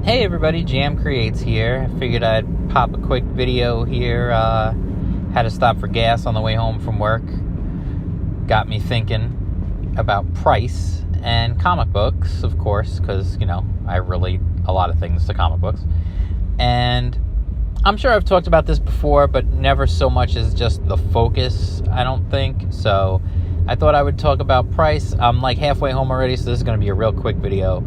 Hey everybody, Jam Creates here. I figured I'd pop a quick video here. Had to stop for gas on the way home from work. Got me thinking about price and comic books, of course, because, I relate a lot of things to comic books. And I'm sure I've talked about this before, but never so much as just the focus, I don't think. So I thought I would talk about price. I'm like halfway home already, so this is going to be a real quick video.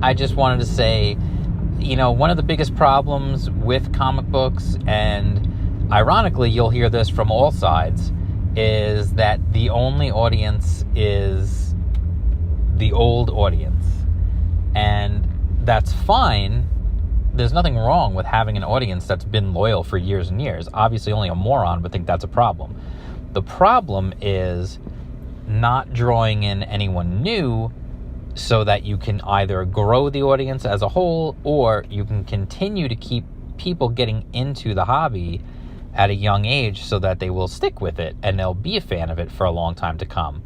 I just wanted to say, one of the biggest problems with comic books, and ironically, you'll hear this from all sides, is that the only audience is the old audience. And that's fine. There's nothing wrong with having an audience that's been loyal for years and years. Obviously, only a moron would think that's a problem. The problem is not drawing in anyone new so that you can either grow the audience as a whole, or you can continue to keep people getting into the hobby at a young age so that they will stick with it and they'll be a fan of it for a long time to come.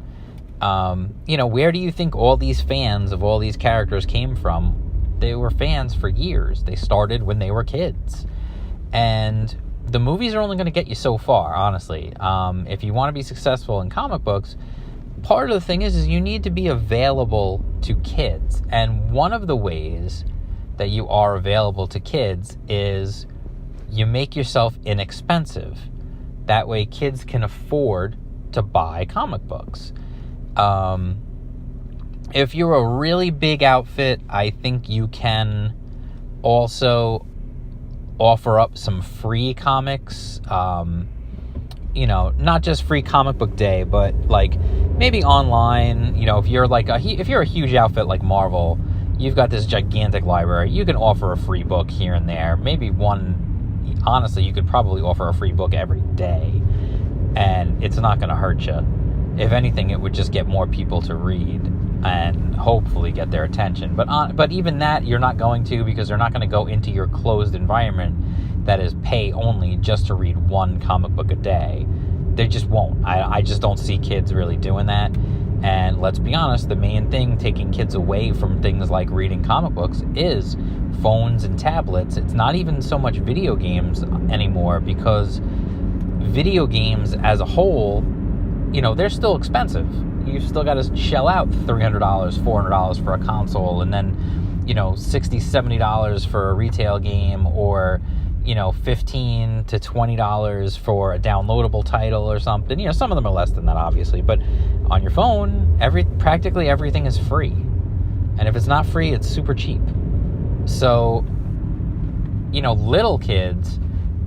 Where do you think all these fans of all these characters came from? They were fans for years. They started when they were kids. And the movies are only going to get you so far, honestly. If you want to be successful in comic books, part of the thing is you need to be available to kids. And one of the ways that you are available to kids is you make yourself inexpensive. That way kids can afford to buy comic books. If you're a really big outfit, I think you can also offer up some free comics. Not just free comic book day, but like maybe online. If you're if you're a huge outfit like Marvel, you've got this gigantic library. You can offer a free book here and there. Maybe one. Honestly, you could probably offer a free book every day, and it's not going to hurt you. If anything, it would just get more people to read and hopefully get their attention. But even that, you're not going to, because they're not going to go into your closed environment that is pay only just to read one comic book a day. They just won't. I just don't see kids really doing that. And let's be honest, the main thing taking kids away from things like reading comic books is phones and tablets. It's not even so much video games anymore, because video games as a whole, they're still expensive. You've still got to shell out $300, $400 for a console, and then, $60, $70 for a retail game, or, $15 to $20 for a downloadable title or something. Some of them are less than that, obviously, but on your phone, practically everything is free. And if it's not free, it's super cheap. So, little kids,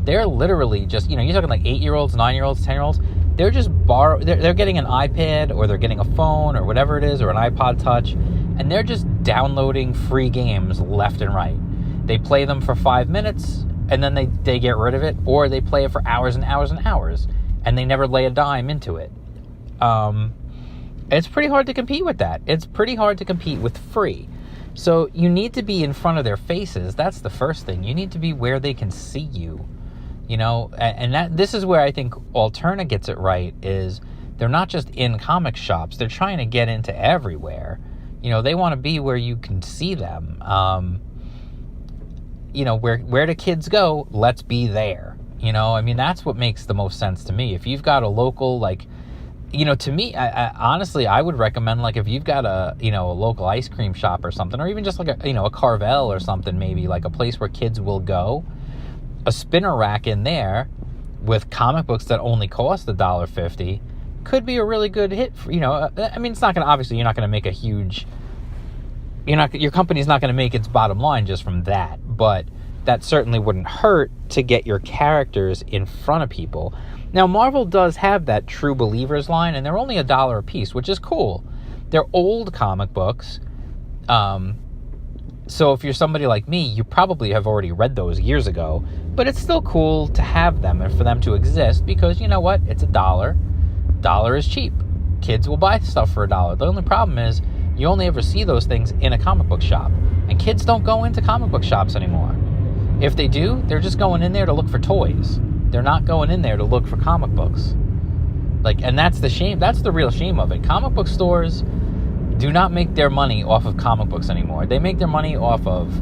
they're literally just, you're talking like 8-year-olds, 9-year-olds, 10-year-olds. They're just they're getting an iPad, or they're getting a phone, or whatever it is, or an iPod Touch, and they're just downloading free games left and right. They play them for 5 minutes, and then they get rid of it, or they play it for hours and hours and hours, and they never lay a dime into it. It's pretty hard to compete with that. It's pretty hard to compete with free. So you need to be in front of their faces. That's the first thing. You need to be where they can see you. And this is where I think Alterna gets it right, is they're not just in comic shops. They're trying to get into everywhere. They want to be where you can see them. Where do kids go? Let's be there. That's what makes the most sense to me. If you've got a local, to me, I honestly, I would recommend, if you've got a local ice cream shop or something, or even just a Carvel or something, maybe like a place where kids will go, a spinner rack in there with comic books that only cost $1.50 could be a really good hit. It's not going to, obviously, you're not going to make a huge, your company's not going to make its bottom line just from that, but that certainly wouldn't hurt to get your characters in front of people. Now, Marvel does have that True Believers line, and they're only $1 a piece, which is cool. They're old comic books. So if you're somebody like me, you probably have already read those years ago, but it's still cool to have them and for them to exist, because you know what? It's $1. $1 is cheap. Kids will buy stuff for $1. The only problem is you only ever see those things in a comic book shop, and kids don't go into comic book shops anymore. If they do, they're just going in there to look for toys. They're not going in there to look for comic books. And that's the shame. That's the real shame of it. Comic book stores, do not make their money off of comic books anymore. They make their money off of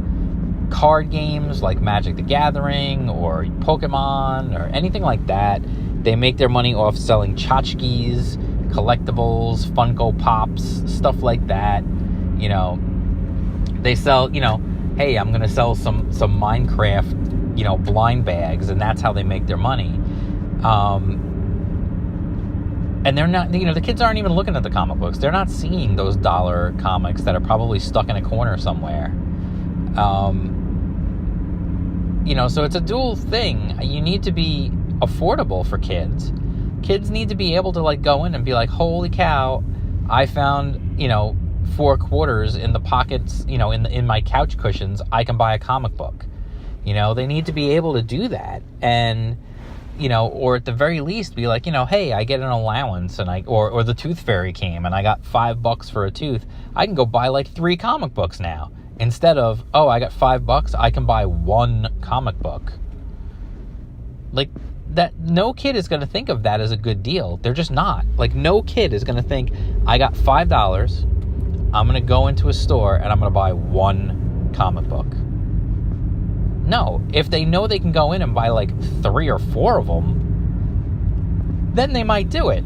card games like Magic the Gathering or Pokemon or anything like that. They make their money off selling tchotchkes, collectibles, Funko Pops, stuff like that. You know, they sell, you know, hey, I'm going to sell some Minecraft, you know, blind bags, and that's how they make their money. And they're not, you know, the kids aren't even looking at the comic books. They're not seeing those dollar comics that are probably stuck in a corner somewhere. You know, so it's a dual thing. You need to be affordable for kids. Kids need to be able to, like, go in and be like, holy cow, I found, you know, 4 quarters in the pockets, you know, in my couch cushions. I can buy a comic book. You know, they need to be able to do that. And, you know, or at the very least be like, you know, hey, I get an allowance, and or the Tooth Fairy came and I got $5 for a tooth. I can go buy like 3 comic books now. Instead of, oh, I got $5, I can buy 1 comic book. Like, that, no kid is going to think of that as a good deal. They're just not. Like, no kid is going to think, I got $5, I'm going to go into a store and I'm going to buy 1 comic book. No, if they know they can go in and buy like 3 or 4 of them, then they might do it.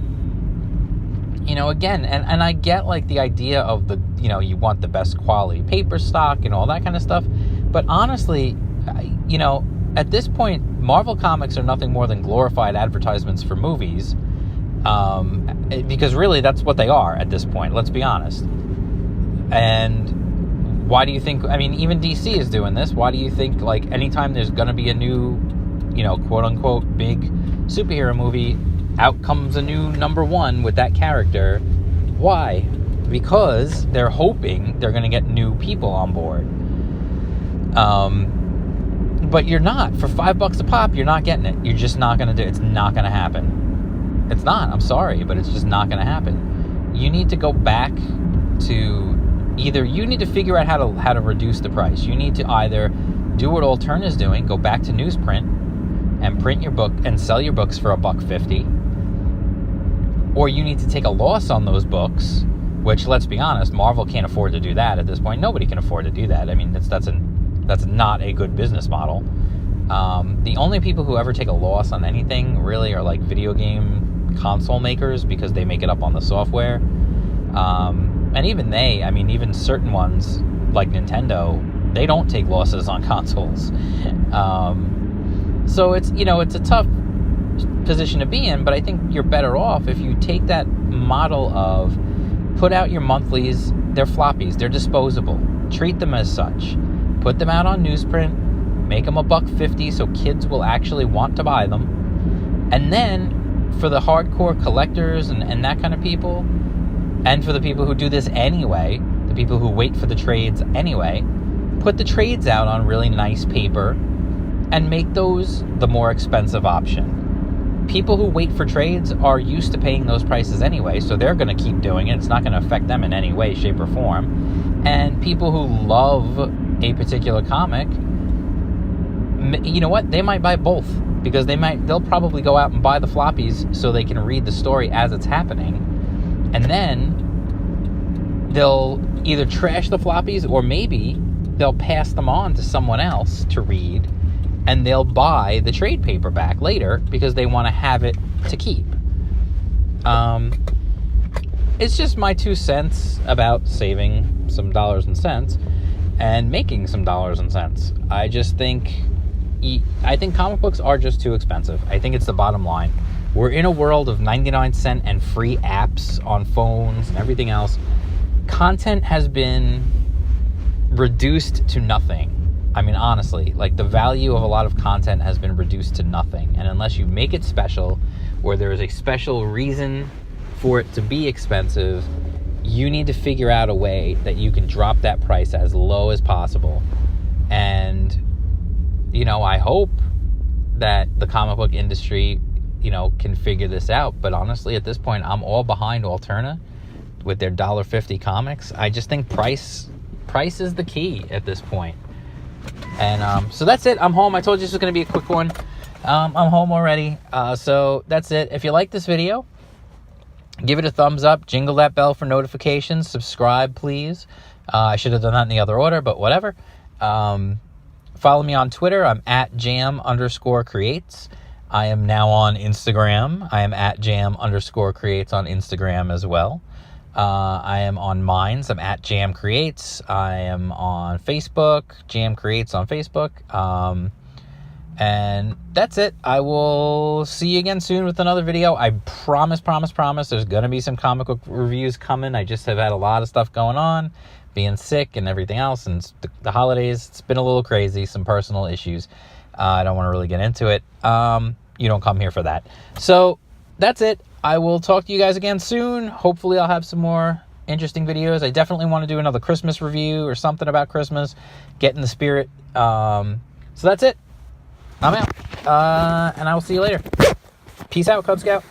You know, again, and I get like the idea of the, you know, you want the best quality paper stock and all that kind of stuff. But honestly, you know, at this point, Marvel Comics are nothing more than glorified advertisements for movies. Because really that's what they are at this point, let's be honest. And why do you think, I mean, even DC is doing this. Why do you think, like, anytime there's going to be a new, you know, quote unquote big superhero movie, out comes a new number 1 with that character? Why? Because they're hoping they're going to get new people on board. But you're not. For $5 a pop, you're not getting it. You're just not going to do it. It's not going to happen. It's not. I'm sorry, but it's just not going to happen. You need to go back to either, you need to figure out how to reduce the price. You need to either do what Alterna is doing, go back to newsprint and print your book and sell your books for $1.50. Or you need to take a loss on those books, which, let's be honest, Marvel can't afford to do that at this point. Nobody can afford to do that. I mean, that's not a good business model. The only people who ever take a loss on anything really are like video game console makers, because they make it up on the software. And even they, I mean, even certain ones like Nintendo, they don't take losses on consoles. So it's, you know, it's a tough position to be in, but I think you're better off if you take that model of put out your monthlies. They're floppies, they're disposable, treat them as such, put them out on newsprint, make them $1.50 so kids will actually want to buy them. And then for the hardcore collectors and that kind of people, and for the people who do this anyway, the people who wait for the trades anyway, put the trades out on really nice paper and make those the more expensive option. People who wait for trades are used to paying those prices anyway, so they're going to keep doing it. It's not going to affect them in any way, shape, or form. And people who love a particular comic, you know what? They might buy both, because they'll probably go out and buy the floppies so they can read the story as it's happening. And then they'll either trash the floppies, or maybe they'll pass them on to someone else to read, and they'll buy the trade paperback later because they want to have it to keep. It's just my 2 cents about saving some dollars and cents and making some dollars and cents. I think comic books are just too expensive. I think it's the bottom line. We're in a world of 99-cent and free apps on phones and everything else. Content has been reduced to nothing. I mean, honestly, like, the value of a lot of content has been reduced to nothing. And unless you make it special, or there is a special reason for it to be expensive, you need to figure out a way that you can drop that price as low as possible. And, you know, I hope that the comic book industry, you know, can figure this out. But honestly, at this point, I'm all behind Alterna with their $1.50 comics. I just think price is the key at this point. And so that's it. I'm home. I told you this was going to be a quick one. I'm home already. So that's it. If you like this video, Give it a thumbs up. Jingle that bell for notifications. Subscribe, please. I should have done that in the other order, but whatever. Follow me on Twitter. I'm at jam_creates. I am now on Instagram. I am at jam_creates on Instagram as well. I am on Minds. I'm at Jam Creates. I am on Facebook. Jam Creates on Facebook. And that's it. I will see you again soon with another video. I promise, there's going to be some comic book reviews coming. I just have had a lot of stuff going on, being sick and everything else, and the holidays, it's been a little crazy, some personal issues. I don't want to really get into it. You don't come here for that. So that's it. I will talk to you guys again soon. Hopefully I'll have some more interesting videos. I definitely want to do another Christmas review or something about Christmas, get in the spirit. So that's it. I'm out. And I will see you later. Peace out, Cub Scout.